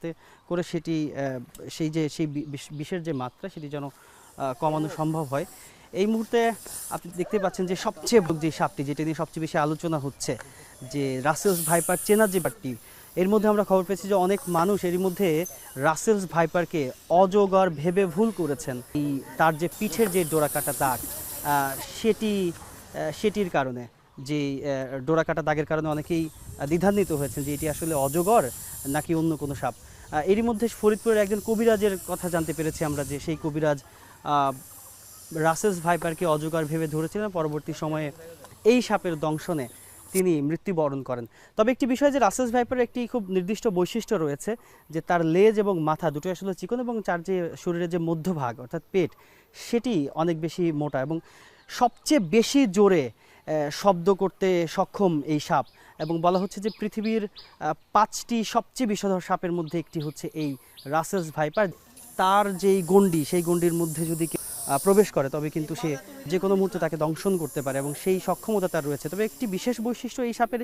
যাতে করে সেটি সেই বিষের যে মাত্রা সেটি যেন কমানো সম্ভব হয়। এই মুহূর্তে আপনি দেখতে পাচ্ছেন যে সবচেয়ে যে সাপটি যেটা নিয়ে সবচেয়ে বেশি আলোচনা হচ্ছে যে রাসেলস ভাইপার চেনার যে ব্যাপারটি, এর মধ্যে আমরা খবর পেয়েছি যে অনেক মানুষ এরই মধ্যে রাসেলস ভাইপারকে অজগর ভেবে ভুল করেছেন। তার যে পিঠের যে ডোরাকাটা দাগ সেটির কারণে যে ডোরাকাটা দাগের কারণে অনেকেই দ্বিধান্বিত হয়েছেন যে এটি আসলে অজগর নাকি অন্য কোনো সাপ। এরই মধ্যে ফরিদপুরের একজন কবিরাজের কথা জানতে পেরেছি আমরা যে সেই কবিরাজ রাসেলস ভাইপারকে অজগর ভেবে ধরেছিলেন, পরবর্তী সময়ে এই সাপের দংশনে তিনি মৃত্যুবরণ করেন। তবে একটি বিষয় যে রাসেলস ভাইপারের একটি খুব নির্দিষ্ট বৈশিষ্ট্য রয়েছে যে তার লেজ এবং মাথা দুটো আসলে চিকন এবং তার যে শরীরের যে মধ্যভাগ অর্থাৎ পেট সেটি অনেক বেশি মোটা এবং সবচেয়ে বেশি জোরে শব্দ করতে সক্ষম এই সাপ। এবং বলা হচ্ছে যে পৃথিবীর 5টি সবচেয়ে বিষধর সাপের মধ্যে একটি হচ্ছে এই রাসেলস ভাইপার। তার যেই গণ্ডি সেই গণ্ডির মধ্যে যদি প্রবেশ করে তবে কিন্তু সে যে কোনো মুহূর্তে তাকে দংশন করতে পারে এবং সেই সক্ষমতা তার রয়েছে। তবে একটি বিশেষ বৈশিষ্ট্য এই সাপের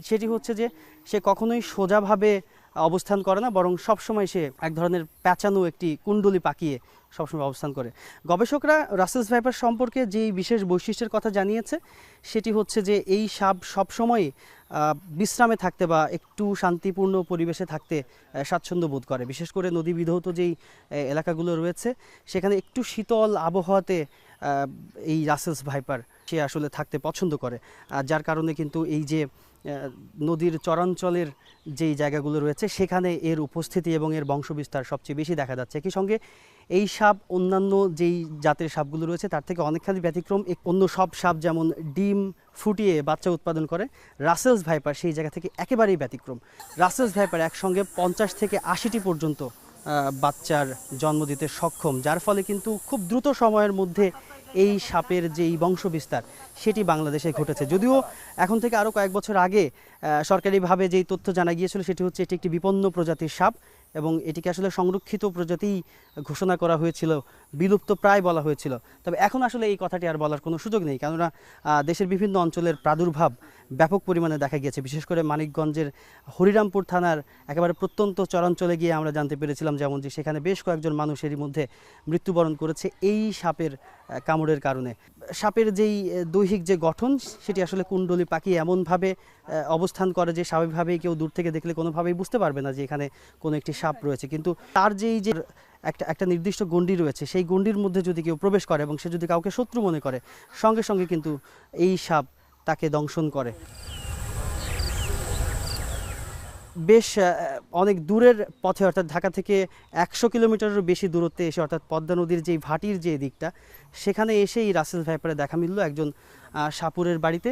সেটি হচ্ছে যে সে কখনোই সোজাভাবে অবস্থান করে না, বরং সবসময় সে এক ধরনের প্যাঁচানো একটি কুণ্ডলি পাকিয়ে সবসময় অবস্থান করে। গবেষকরা রাসেলস ভাইপার সম্পর্কে যেই বিশেষ বৈশিষ্ট্যের কথা জানিয়েছে সেটি হচ্ছে যে এই সাপ সবসময় বিশ্রামে থাকতে বা একটু শান্তিপূর্ণ পরিবেশে থাকতে স্বাচ্ছন্দ্য বোধ করে। বিশেষ করে নদী বিধৌত যেই এলাকাগুলো রয়েছে সেখানে একটু শীতল আবহাওয়াতে এই রাসেলস ভাইপার সে আসলে থাকতে পছন্দ করে, যার কারণে কিন্তু এই যে নদীর চরাঞ্চলের যেই জায়গাগুলো রয়েছে সেখানে এর উপস্থিতি এবং এর বংশবিস্তার সবচেয়ে বেশি দেখা যাচ্ছে। একই সঙ্গে এই সাপ অন্যান্য যেই জাতের সাপগুলো রয়েছে তার থেকে অনেকখানি ব্যতিক্রম। অন্য সব সাপ যেমন ডিম ফুটিয়ে বাচ্চা উৎপাদন করে, রাসেলস ভাইপার সেই জায়গা থেকে একেবারেই ব্যতিক্রম। রাসেলস ভাইপার একসঙ্গে 50 থেকে 80টি পর্যন্ত বাচ্চার জন্ম দিতে সক্ষম, যার ফলে কিন্তু খুব দ্রুত সময়ের মধ্যে এই সাপের যেই বংশবিস্তার সেটি বাংলাদেশে ঘটেছে। যদিও এখন থেকে আরও কয়েক বছর আগে সরকারিভাবে যেই তথ্য জানা গিয়েছিল সেটি হচ্ছে এটি একটি বিপন্ন প্রজাতির সাপ এবং এটিকে আসলে সংরক্ষিত প্রজাতি ঘোষণা করা হয়েছিল, বিলুপ্ত প্রায় বলা হয়েছিল। তবে এখন আসলে এই কথাটি আর বলার কোনো সুযোগ নেই, কেননা দেশের বিভিন্ন অঞ্চলের প্রাদুর্ভাব ব্যাপক পরিমাণে দেখা গিয়েছে। বিশেষ করে মানিকগঞ্জের হরিরামপুর থানার একেবারে প্রত্যন্ত চরাঞ্চলে গিয়ে আমরা জানতে পেরেছিলাম যেমন যে সেখানে বেশ কয়েকজন মানুষ এরই মধ্যে মৃত্যুবরণ করেছে এই সাপের কামড়ের কারণে। সাপের যেই দৈহিক যে গঠন সেটি আসলে কুণ্ডলি পাখি এমনভাবে অবস্থান করে যে স্বাভাবিকভাবেই কেউ দূর থেকে দেখলে কোনোভাবেই বুঝতে পারবে না যে এখানে কোনো একটি সাপ রয়েছে, কিন্তু তার যেই যে একটা নির্দিষ্ট গণ্ডি রয়েছে সেই গণ্ডির মধ্যে যদি কেউ প্রবেশ করে এবং সে যদি কাউকে শত্রু মনে করে সঙ্গে সঙ্গে কিন্তু এই সাপ তাকে দংশন করে। বেশ অনেক দূরের পথে অর্থাৎ ঢাকা থেকে 100 কিলোমিটারেরও বেশি দূরত্বে এসে অর্থাৎ পদ্মা নদীর যেই ভাটির যে দিকটা সেখানে এসে এই রাসেলস ভাইপারে দেখা মিলল একজন সাপুরের বাড়িতে।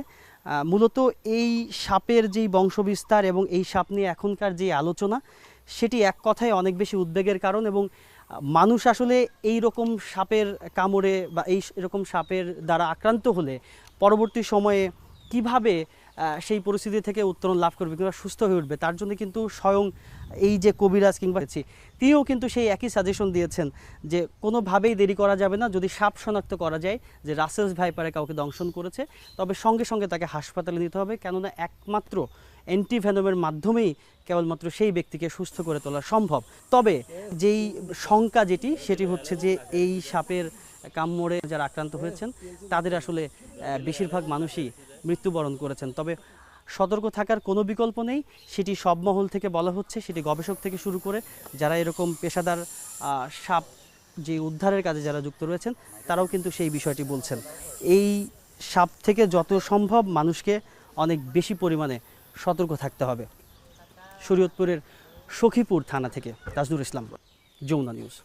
মূলত এই সাপের যেই বংশবিস্তার এবং এই সাপ নিয়ে এখনকার যে আলোচনা সেটি এক কথায় অনেক বেশি উদ্বেগের কারণ এবং মানুষ আসলে এই রকম সাপের কামড়ে বা এরকম সাপের দ্বারা আক্রান্ত হলে পরবর্তী সময়ে কিভাবে সেই পরিস্থিতি থেকে উত্তরণ লাভ করবে কিংবা সুস্থ হয়ে উঠবে তার জন্য কিন্তু স্বয়ং এই যে কবিরাজ কিংবা তিনিও কিন্তু সেই একই সাজেশন দিয়েছেন যে কোনোভাবেই দেরি করা যাবে না। যদি সাপ শনাক্ত করা যায় যে রাসেলস ভাইপারে কাউকে দংশন করেছে তবে সঙ্গে সঙ্গে তাকে হাসপাতালে নিতে হবে, কেননা একমাত্র অ্যান্টিভেনমের মাধ্যমেই কেবলমাত্র সেই ব্যক্তিকে সুস্থ করে তোলা সম্ভব। তবে যেই শঙ্কা সেটি হচ্ছে যে এই সাপের কামড়ে যারা আক্রান্ত হয়েছেন তাদের আসলে বেশিরভাগ মানুষই মৃত্যুবরণ করেছেন। তবে সতর্ক থাকার কোনো বিকল্প নেই, সেটি সব মহল থেকে বলা হচ্ছে, সেটি গবেষক থেকে শুরু করে যারা এরকম পেশাদার সাপ যে উদ্ধারের কাজে যারা যুক্ত রয়েছেন তারাও কিন্তু সেই বিষয়টি বলছেন। এই সাপ থেকে যত সম্ভব মানুষকে অনেক বেশি পরিমাণে সতর্ক থাকতে হবে। শরীয়তপুরের সখীপুর থানা থেকে তাজনুর ইসলাম, যমুনা নিউজ।